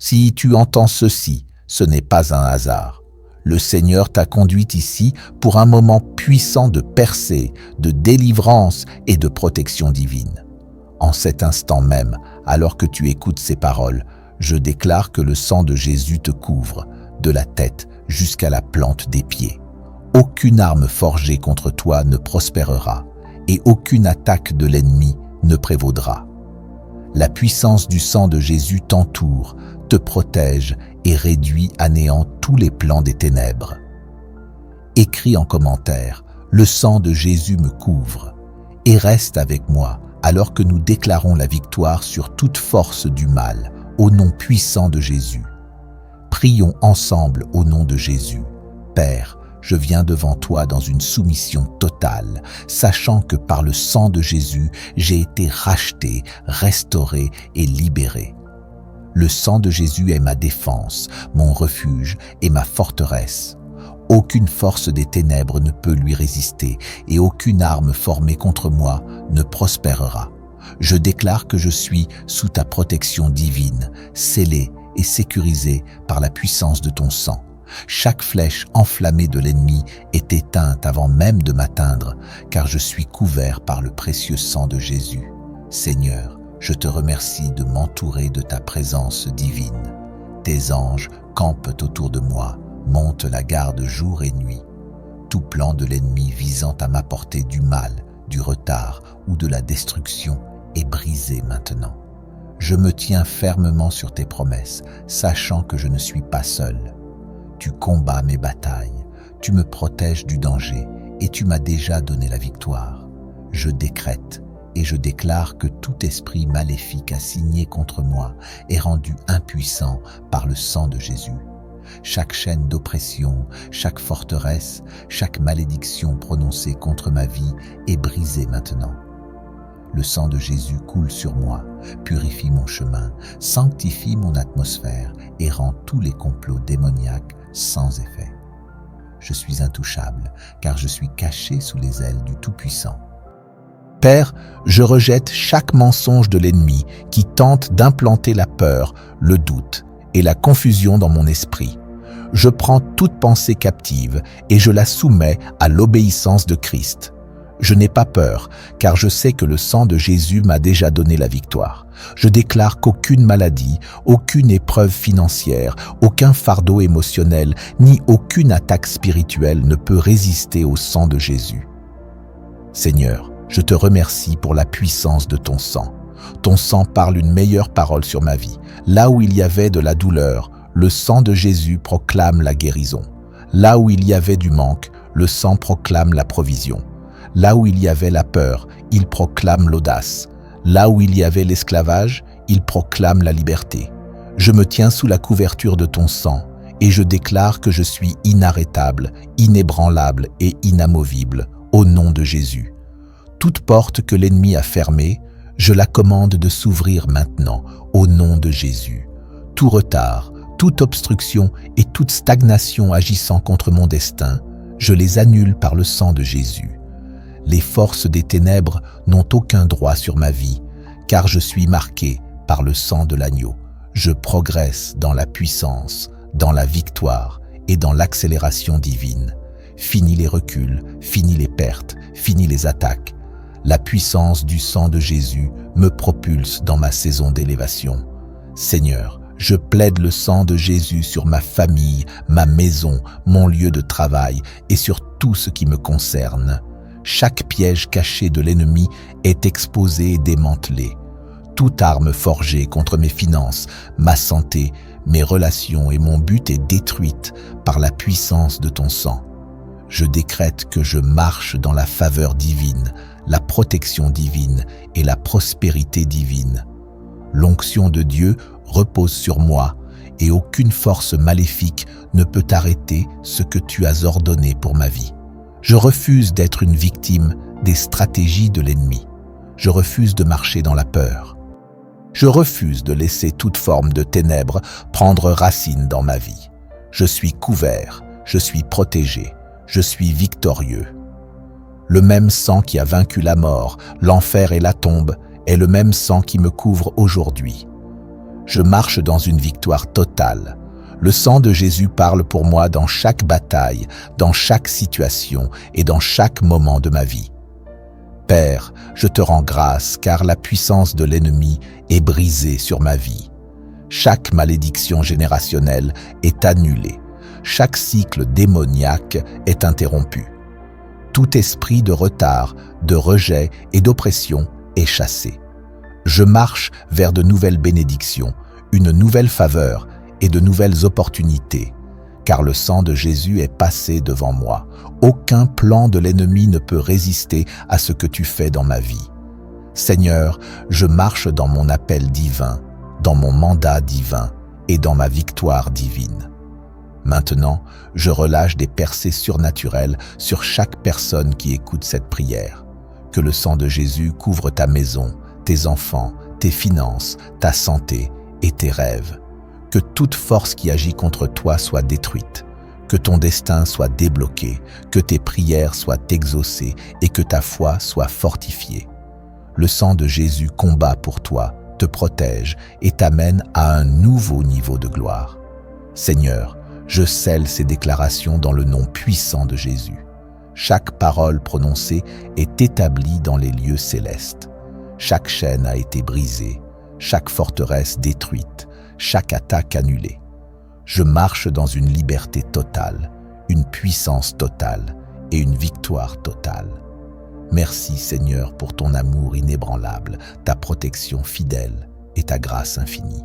Si tu entends ceci, ce n'est pas un hasard. Le Seigneur t'a conduit ici pour un moment puissant de percée, de délivrance et de protection divine. En cet instant même, alors que tu écoutes ces paroles, je déclare que le sang de Jésus te couvre, de la tête jusqu'à la plante des pieds. Aucune arme forgée contre toi ne prospérera et aucune attaque de l'ennemi ne prévaudra. La puissance du sang de Jésus t'entoure, te protège et réduit à néant tous les plans des ténèbres. Écris en commentaire « Le sang de Jésus me couvre » et reste avec moi alors que nous déclarons la victoire sur toute force du mal, au nom puissant de Jésus. Prions ensemble au nom de Jésus. Père, je viens devant toi dans une soumission totale, sachant que par le sang de Jésus, j'ai été racheté, restauré et libéré. Le sang de Jésus est ma défense, mon refuge et ma forteresse. Aucune force des ténèbres ne peut lui résister et aucune arme formée contre moi ne prospérera. Je déclare que je suis sous ta protection divine, scellé et sécurisé par la puissance de ton sang. Chaque flèche enflammée de l'ennemi est éteinte avant même de m'atteindre, car je suis couvert par le précieux sang de Jésus. Seigneur, je te remercie de m'entourer de ta présence divine. Tes anges campent autour de moi, montent la garde jour et nuit. Tout plan de l'ennemi visant à m'apporter du mal, du retard ou de la destruction est brisé maintenant. Je me tiens fermement sur tes promesses, sachant que je ne suis pas seul. Tu combats mes batailles, tu me protèges du danger et tu m'as déjà donné la victoire. Je décrète et je déclare que tout esprit maléfique assigné contre moi est rendu impuissant par le sang de Jésus. Chaque chaîne d'oppression, chaque forteresse, chaque malédiction prononcée contre ma vie est brisée maintenant. Le sang de Jésus coule sur moi, purifie mon chemin, sanctifie mon atmosphère et rend tous les complots démoniaques sans effet. Je suis intouchable, car je suis caché sous les ailes du Tout-Puissant. Père, je rejette chaque mensonge de l'ennemi qui tente d'implanter la peur, le doute et la confusion dans mon esprit. Je prends toute pensée captive et je la soumets à l'obéissance de Christ. Je n'ai pas peur, car je sais que le sang de Jésus m'a déjà donné la victoire. Je déclare qu'aucune maladie, aucune épreuve financière, aucun fardeau émotionnel, ni aucune attaque spirituelle ne peut résister au sang de Jésus. Seigneur, je te remercie pour la puissance de ton sang. Ton sang parle une meilleure parole sur ma vie. Là où il y avait de la douleur, le sang de Jésus proclame la guérison. Là où il y avait du manque, le sang proclame la provision. Là où il y avait la peur, il proclame l'audace. Là où il y avait l'esclavage, il proclame la liberté. Je me tiens sous la couverture de ton sang et je déclare que je suis inarrêtable, inébranlable et inamovible au nom de Jésus. Toute porte que l'ennemi a fermée, je la commande de s'ouvrir maintenant au nom de Jésus. Tout retard, toute obstruction et toute stagnation agissant contre mon destin, je les annule par le sang de Jésus. Les forces des ténèbres n'ont aucun droit sur ma vie, car je suis marqué par le sang de l'agneau. Je progresse dans la puissance, dans la victoire et dans l'accélération divine. Fini les reculs, fini les pertes, fini les attaques. La puissance du sang de Jésus me propulse dans ma saison d'élévation. Seigneur, je plaide le sang de Jésus sur ma famille, ma maison, mon lieu de travail et sur tout ce qui me concerne. Chaque piège caché de l'ennemi est exposé et démantelé. Toute arme forgée contre mes finances, ma santé, mes relations et mon but est détruite par la puissance de ton sang. Je décrète que je marche dans la faveur divine, la protection divine et la prospérité divine. L'onction de Dieu repose sur moi et aucune force maléfique ne peut arrêter ce que tu as ordonné pour ma vie. Je refuse d'être une victime des stratégies de l'ennemi. Je refuse de marcher dans la peur. Je refuse de laisser toute forme de ténèbres prendre racine dans ma vie. Je suis couvert, je suis protégé, je suis victorieux. Le même sang qui a vaincu la mort, l'enfer et la tombe est le même sang qui me couvre aujourd'hui. Je marche dans une victoire totale. Le sang de Jésus parle pour moi dans chaque bataille, dans chaque situation et dans chaque moment de ma vie. Père, je te rends grâce car la puissance de l'ennemi est brisée sur ma vie. Chaque malédiction générationnelle est annulée. Chaque cycle démoniaque est interrompu. Tout esprit de retard, de rejet et d'oppression est chassé. Je marche vers de nouvelles bénédictions, une nouvelle faveur et de nouvelles opportunités, car le sang de Jésus est passé devant moi. Aucun plan de l'ennemi ne peut résister à ce que tu fais dans ma vie. Seigneur, je marche dans mon appel divin, dans mon mandat divin et dans ma victoire divine. Maintenant, je relâche des percées surnaturelles sur chaque personne qui écoute cette prière. Que le sang de Jésus couvre ta maison, tes enfants, tes finances, ta santé et tes rêves. Que toute force qui agit contre toi soit détruite. Que ton destin soit débloqué, que tes prières soient exaucées et que ta foi soit fortifiée. Le sang de Jésus combat pour toi, te protège et t'amène à un nouveau niveau de gloire. Seigneur, je scelle ces déclarations dans le nom puissant de Jésus. Chaque parole prononcée est établie dans les lieux célestes. Chaque chaîne a été brisée, chaque forteresse détruite, chaque attaque annulée. Je marche dans une liberté totale, une puissance totale et une victoire totale. Merci Seigneur pour ton amour inébranlable, ta protection fidèle et ta grâce infinie.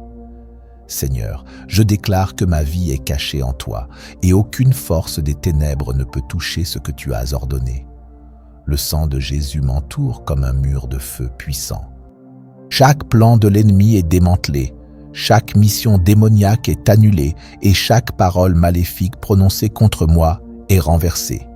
Seigneur, je déclare que ma vie est cachée en toi et aucune force des ténèbres ne peut toucher ce que tu as ordonné. Le sang de Jésus m'entoure comme un mur de feu puissant. Chaque plan de l'ennemi est démantelé, chaque mission démoniaque est annulée et chaque parole maléfique prononcée contre moi est renversée.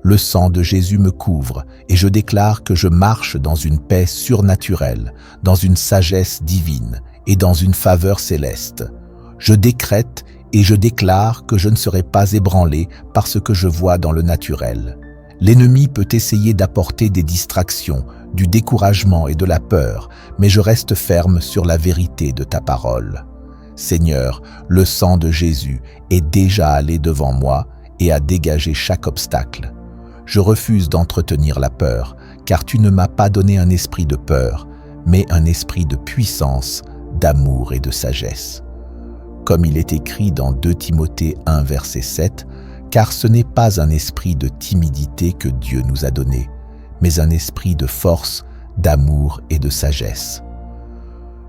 Le sang de Jésus me couvre et je déclare que je marche dans une paix surnaturelle, dans une sagesse divine et dans une faveur céleste. Je décrète et je déclare que je ne serai pas ébranlé par ce que je vois dans le naturel. L'ennemi peut essayer d'apporter des distractions, du découragement et de la peur, mais je reste ferme sur la vérité de ta parole. Seigneur, le sang de Jésus est déjà allé devant moi et a dégagé chaque obstacle. Je refuse d'entretenir la peur, car tu ne m'as pas donné un esprit de peur, mais un esprit de puissance, d'amour et de sagesse. Comme il est écrit dans 2 Timothée 1, verset 7, car ce n'est pas un esprit de timidité que Dieu nous a donné, mais un esprit de force, d'amour et de sagesse.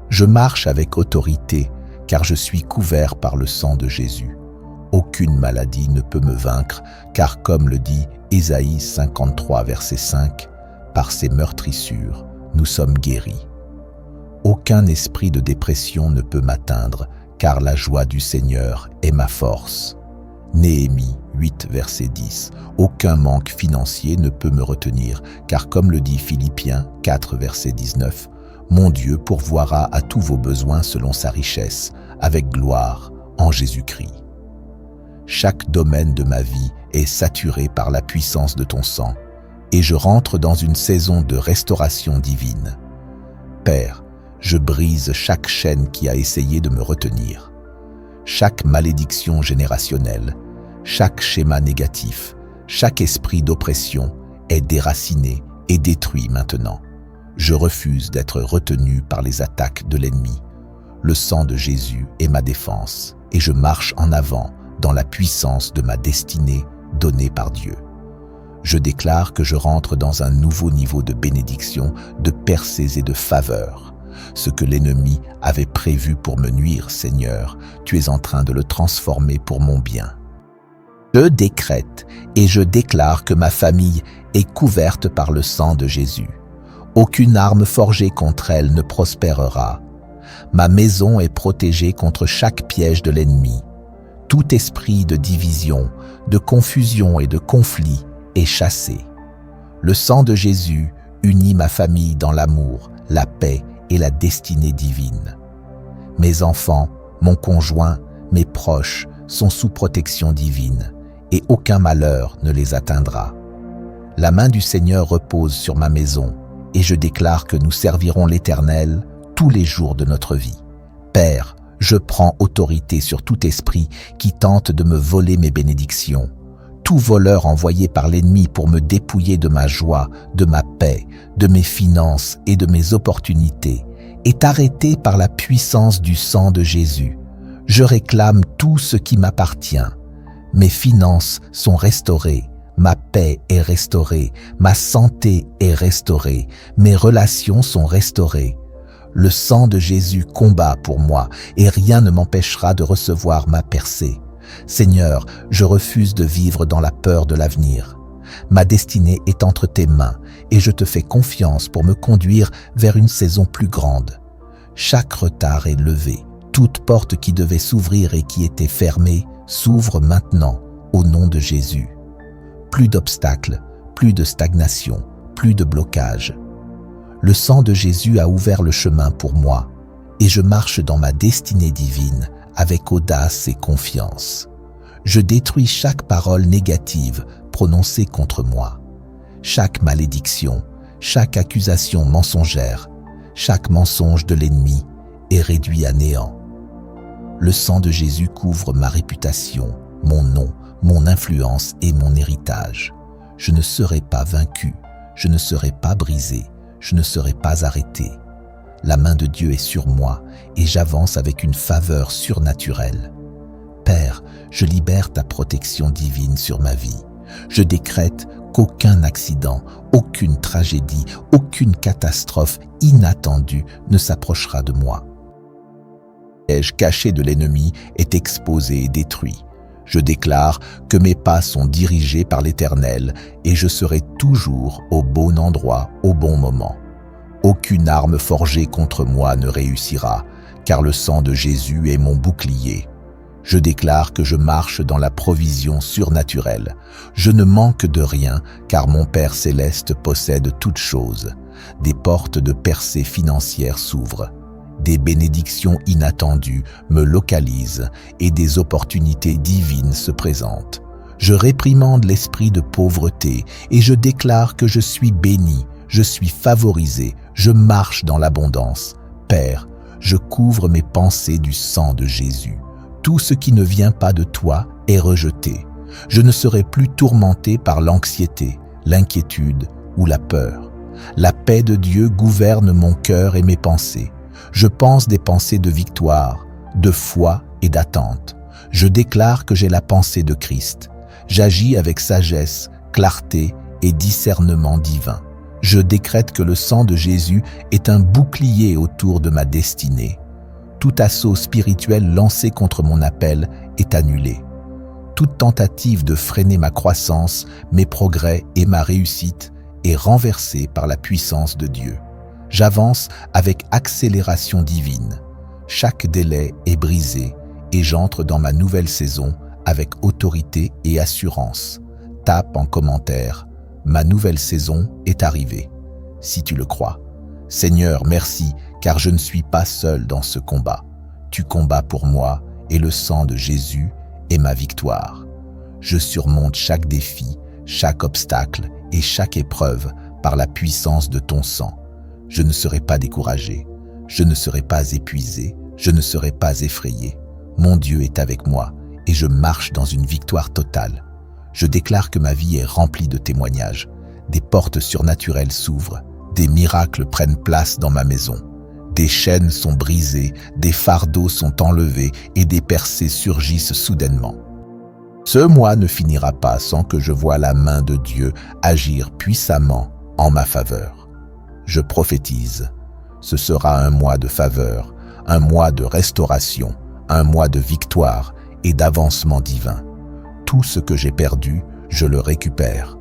Je marche avec autorité, car je suis couvert par le sang de Jésus. Aucune maladie ne peut me vaincre, car comme le dit Ésaïe 53, verset 5, « Par ses meurtrissures, nous sommes guéris. » Aucun esprit de dépression ne peut m'atteindre, car la joie du Seigneur est ma force. Néhémie 8, verset 10. Aucun manque financier ne peut me retenir, car comme le dit Philippiens 4, verset 19, « Mon Dieu pourvoira à tous vos besoins selon sa richesse, avec gloire, en Jésus-Christ. » Chaque domaine de ma vie est saturé par la puissance de ton sang, et je rentre dans une saison de restauration divine. Père, je brise chaque chaîne qui a essayé de me retenir. Chaque malédiction générationnelle, chaque schéma négatif, chaque esprit d'oppression est déraciné et détruit maintenant. Je refuse d'être retenu par les attaques de l'ennemi. Le sang de Jésus est ma défense, et je marche en avant dans la puissance de ma destinée donnée par Dieu. Je déclare que je rentre dans un nouveau niveau de bénédiction, de percées et de faveur. Ce que l'ennemi avait prévu pour me nuire, Seigneur, tu es en train de le transformer pour mon bien. Je décrète et je déclare que ma famille est couverte par le sang de Jésus. Aucune arme forgée contre elle ne prospérera. Ma maison est protégée contre chaque piège de l'ennemi. Tout esprit de division, de confusion et de conflit est chassé. Le sang de Jésus unit ma famille dans l'amour, la paix et la destinée divine. Mes enfants, mon conjoint, mes proches sont sous protection divine et aucun malheur ne les atteindra. La main du Seigneur repose sur ma maison et je déclare que nous servirons l'Éternel tous les jours de notre vie. Père, je prends autorité sur tout esprit qui tente de me voler mes bénédictions. Tout voleur envoyé par l'ennemi pour me dépouiller de ma joie, de ma paix, de mes finances et de mes opportunités est arrêté par la puissance du sang de Jésus. Je réclame tout ce qui m'appartient. Mes finances sont restaurées, ma paix est restaurée, ma santé est restaurée, mes relations sont restaurées. Le sang de Jésus combat pour moi et rien ne m'empêchera de recevoir ma percée. Seigneur, je refuse de vivre dans la peur de l'avenir. Ma destinée est entre tes mains et je te fais confiance pour me conduire vers une saison plus grande. Chaque retard est levé. Toute porte qui devait s'ouvrir et qui était fermée s'ouvre maintenant au nom de Jésus. Plus d'obstacles, plus de stagnation, plus de blocage. Le sang de Jésus a ouvert le chemin pour moi et je marche dans ma destinée divine avec audace et confiance. Je détruis chaque parole négative prononcée contre moi, chaque malédiction, chaque accusation mensongère, chaque mensonge de l'ennemi est réduit à néant. Le sang de Jésus couvre ma réputation, mon nom, mon influence et mon héritage. Je ne serai pas vaincu, je ne serai pas brisé, je ne serai pas arrêté. La main de Dieu est sur moi et j'avance avec une faveur surnaturelle. Père, je libère ta protection divine sur ma vie. Je décrète qu'aucun accident, aucune tragédie, aucune catastrophe inattendue ne s'approchera de moi. Le piège caché de l'ennemi est exposé et détruit. Je déclare que mes pas sont dirigés par l'Éternel et je serai toujours au bon endroit au bon moment. Aucune arme forgée contre moi ne réussira, car le sang de Jésus est mon bouclier. Je déclare que je marche dans la provision surnaturelle. Je ne manque de rien, car mon Père céleste possède toutes choses. Des portes de percée financière s'ouvrent. Des bénédictions inattendues me localisent et des opportunités divines se présentent. Je réprimande l'esprit de pauvreté et je déclare que je suis béni, je suis favorisé, je marche dans l'abondance. Père, je couvre mes pensées du sang de Jésus. Tout ce qui ne vient pas de toi est rejeté. Je ne serai plus tourmenté par l'anxiété, l'inquiétude ou la peur. La paix de Dieu gouverne mon cœur et mes pensées. Je pense des pensées de victoire, de foi et d'attente. Je déclare que j'ai la pensée de Christ. J'agis avec sagesse, clarté et discernement divin. Je décrète que le sang de Jésus est un bouclier autour de ma destinée. Tout assaut spirituel lancé contre mon appel est annulé. Toute tentative de freiner ma croissance, mes progrès et ma réussite est renversée par la puissance de Dieu. J'avance avec accélération divine. Chaque délai est brisé et j'entre dans ma nouvelle saison avec autorité et assurance. Tape en commentaire. Ma nouvelle saison est arrivée. Si tu le crois. Seigneur, merci, car je ne suis pas seul dans ce combat. Tu combats pour moi et le sang de Jésus est ma victoire. Je surmonte chaque défi, chaque obstacle et chaque épreuve par la puissance de ton sang. Je ne serai pas découragé, je ne serai pas épuisé, je ne serai pas effrayé. Mon Dieu est avec moi et je marche dans une victoire totale. Je déclare que ma vie est remplie de témoignages. Des portes surnaturelles s'ouvrent, des miracles prennent place dans ma maison. Des chaînes sont brisées, des fardeaux sont enlevés et des percées surgissent soudainement. Ce mois ne finira pas sans que je voie la main de Dieu agir puissamment en ma faveur. Je prophétise, ce sera un mois de faveur, un mois de restauration, un mois de victoire et d'avancement divin. Tout ce que j'ai perdu, je le récupère.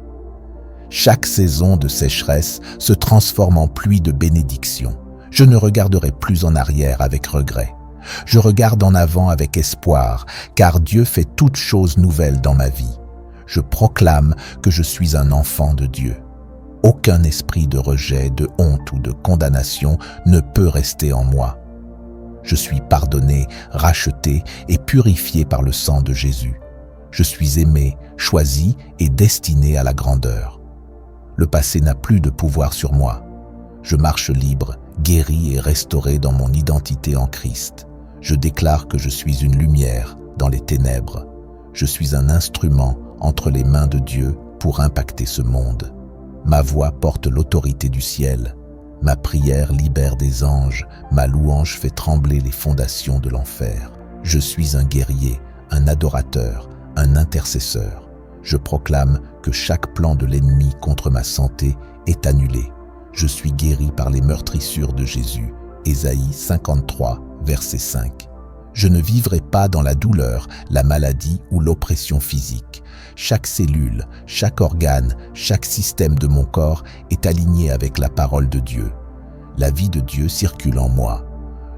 Chaque saison de sécheresse se transforme en pluie de bénédiction. Je ne regarderai plus en arrière avec regret. Je regarde en avant avec espoir, car Dieu fait toutes choses nouvelles dans ma vie. Je proclame que je suis un enfant de Dieu. Aucun esprit de rejet, de honte ou de condamnation ne peut rester en moi. Je suis pardonné, racheté et purifié par le sang de Jésus. Je suis aimé, choisi et destiné à la grandeur. Le passé n'a plus de pouvoir sur moi. Je marche libre, guéri et restauré dans mon identité en Christ. Je déclare que je suis une lumière dans les ténèbres. Je suis un instrument entre les mains de Dieu pour impacter ce monde. Ma voix porte l'autorité du ciel. Ma prière libère des anges. Ma louange fait trembler les fondations de l'enfer. Je suis un guerrier, un adorateur, un intercesseur. Je proclame que chaque plan de l'ennemi contre ma santé est annulé. Je suis guéri par les meurtrissures de Jésus. Ésaïe 53, verset 5. Je ne vivrai pas dans la douleur, la maladie ou l'oppression physique. Chaque cellule, chaque organe, chaque système de mon corps est aligné avec la parole de Dieu. La vie de Dieu circule en moi.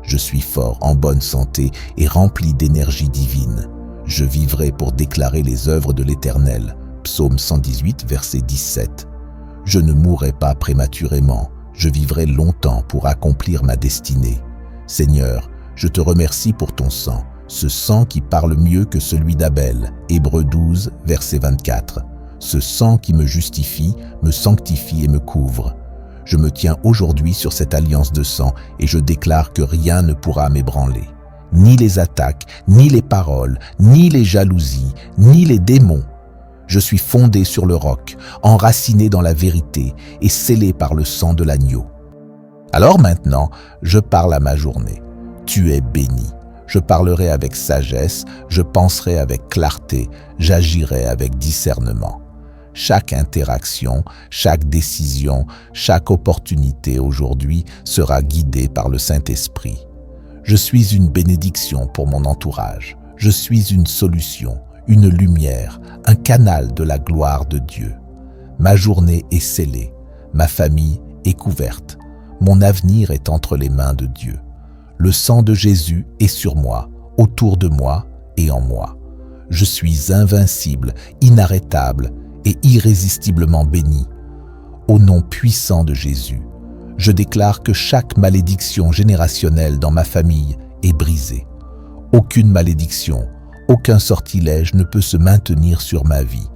Je suis fort, en bonne santé et rempli d'énergie divine. Je vivrai pour déclarer les œuvres de l'Éternel. Psaume 118, verset 17. Je ne mourrai pas prématurément. Je vivrai longtemps pour accomplir ma destinée. Seigneur, je te remercie pour ton sang, ce sang qui parle mieux que celui d'Abel. Hébreux 12, verset 24. Ce sang qui me justifie, me sanctifie et me couvre. Je me tiens aujourd'hui sur cette alliance de sang et je déclare que rien ne pourra m'ébranler. Ni les attaques, ni les paroles, ni les jalousies, ni les démons. Je suis fondé sur le roc, enraciné dans la vérité et scellé par le sang de l'agneau. Alors maintenant, je parle à ma journée. Tu es béni. Je parlerai avec sagesse, je penserai avec clarté, j'agirai avec discernement. Chaque interaction, chaque décision, chaque opportunité aujourd'hui sera guidée par le Saint-Esprit. Je suis une bénédiction pour mon entourage. Je suis une solution, une lumière, un canal de la gloire de Dieu. Ma journée est scellée, ma famille est couverte. Mon avenir est entre les mains de Dieu. Le sang de Jésus est sur moi, autour de moi et en moi. Je suis invincible, inarrêtable et irrésistiblement béni. Au nom puissant de Jésus, je déclare que chaque malédiction générationnelle dans ma famille est brisée. Aucune malédiction, aucun sortilège ne peut se maintenir sur ma vie.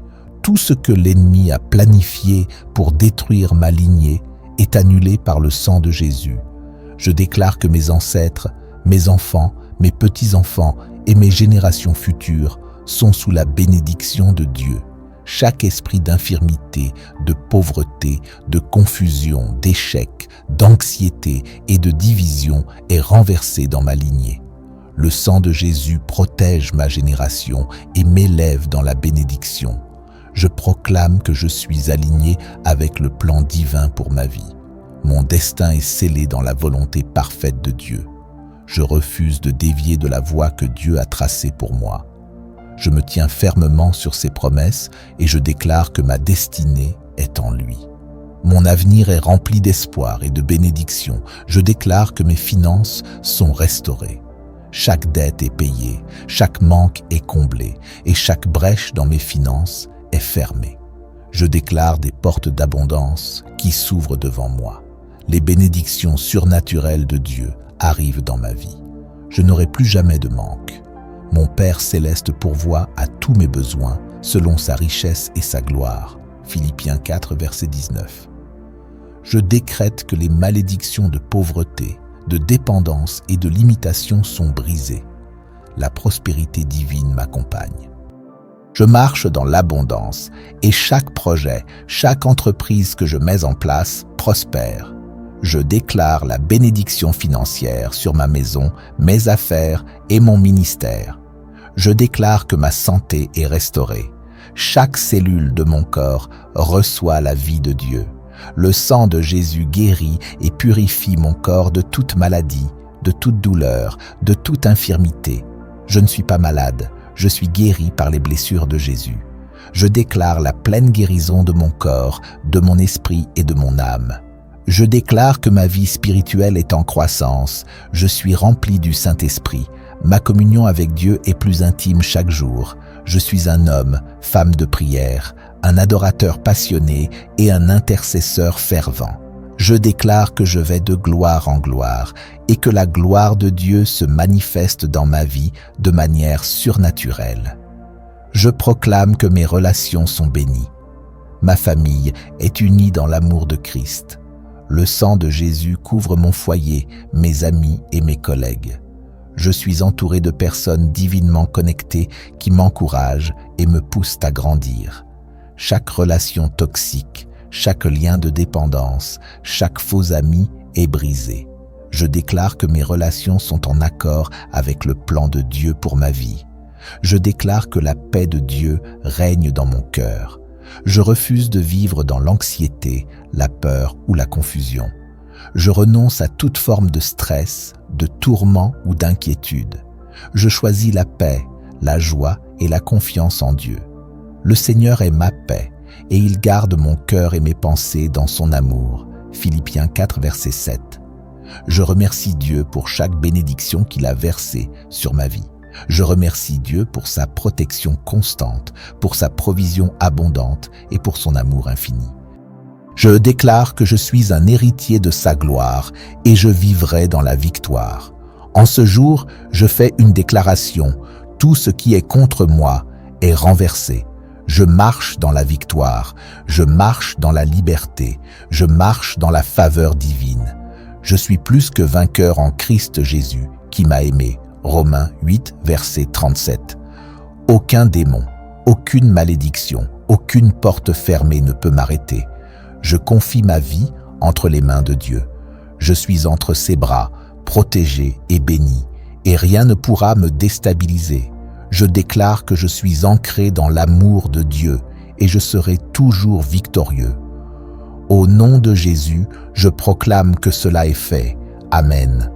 Tout ce que l'ennemi a planifié pour détruire ma lignée est annulé par le sang de Jésus. Je déclare que mes ancêtres, mes enfants, mes petits-enfants et mes générations futures sont sous la bénédiction de Dieu. Chaque esprit d'infirmité, de pauvreté, de confusion, d'échec, d'anxiété et de division est renversé dans ma lignée. Le sang de Jésus protège ma génération et m'élève dans la bénédiction. Je proclame que je suis aligné avec le plan divin pour ma vie. Mon destin est scellé dans la volonté parfaite de Dieu. Je refuse de dévier de la voie que Dieu a tracée pour moi. Je me tiens fermement sur ses promesses et je déclare que ma destinée est en lui. Mon avenir est rempli d'espoir et de bénédiction. Je déclare que mes finances sont restaurées. Chaque dette est payée, chaque manque est comblé et chaque brèche dans mes finances est fermée. Je déclare des portes d'abondance qui s'ouvrent devant moi. Les bénédictions surnaturelles de Dieu arrivent dans ma vie. Je n'aurai plus jamais de manque. Mon Père céleste pourvoit à tous mes besoins selon sa richesse et sa gloire. Philippiens 4, verset 19. Je décrète que les malédictions de pauvreté, de dépendance et de limitation sont brisées. La prospérité divine m'accompagne. Je marche dans l'abondance et chaque projet, chaque entreprise que je mets en place prospère. Je déclare la bénédiction financière sur ma maison, mes affaires et mon ministère. Je déclare que ma santé est restaurée. Chaque cellule de mon corps reçoit la vie de Dieu. Le sang de Jésus guérit et purifie mon corps de toute maladie, de toute douleur, de toute infirmité. Je ne suis pas malade, je suis guéri par les blessures de Jésus. Je déclare la pleine guérison de mon corps, de mon esprit et de mon âme. Je déclare que ma vie spirituelle est en croissance. Je suis rempli du Saint-Esprit. Ma communion avec Dieu est plus intime chaque jour. Je suis un homme, femme de prière, un adorateur passionné et un intercesseur fervent. Je déclare que je vais de gloire en gloire et que la gloire de Dieu se manifeste dans ma vie de manière surnaturelle. Je proclame que mes relations sont bénies. Ma famille est unie dans l'amour de Christ. Le sang de Jésus couvre mon foyer, mes amis et mes collègues. Je suis entouré de personnes divinement connectées qui m'encouragent et me poussent à grandir. Chaque relation toxique, chaque lien de dépendance, chaque faux ami est brisé. Je déclare que mes relations sont en accord avec le plan de Dieu pour ma vie. Je déclare que la paix de Dieu règne dans mon cœur. Je refuse de vivre dans l'anxiété, la peur ou la confusion. Je renonce à toute forme de stress, de tourment ou d'inquiétude. Je choisis la paix, la joie et la confiance en Dieu. Le Seigneur est ma paix et il garde mon cœur et mes pensées dans son amour. Philippiens 4, verset 7. Je remercie Dieu pour chaque bénédiction qu'il a versée sur ma vie. Je remercie Dieu pour sa protection constante, pour sa provision abondante et pour son amour infini. Je déclare que je suis un héritier de sa gloire et je vivrai dans la victoire. En ce jour, je fais une déclaration. Tout ce qui est contre moi est renversé. Je marche dans la victoire. Je marche dans la liberté. Je marche dans la faveur divine. Je suis plus que vainqueur en Christ Jésus qui m'a aimé. Romains 8, verset 37. Aucun démon, aucune malédiction, aucune porte fermée ne peut m'arrêter. Je confie ma vie entre les mains de Dieu. Je suis entre ses bras, protégé et béni, et rien ne pourra me déstabiliser. Je déclare que je suis ancré dans l'amour de Dieu et je serai toujours victorieux. Au nom de Jésus, je proclame que cela est fait. Amen.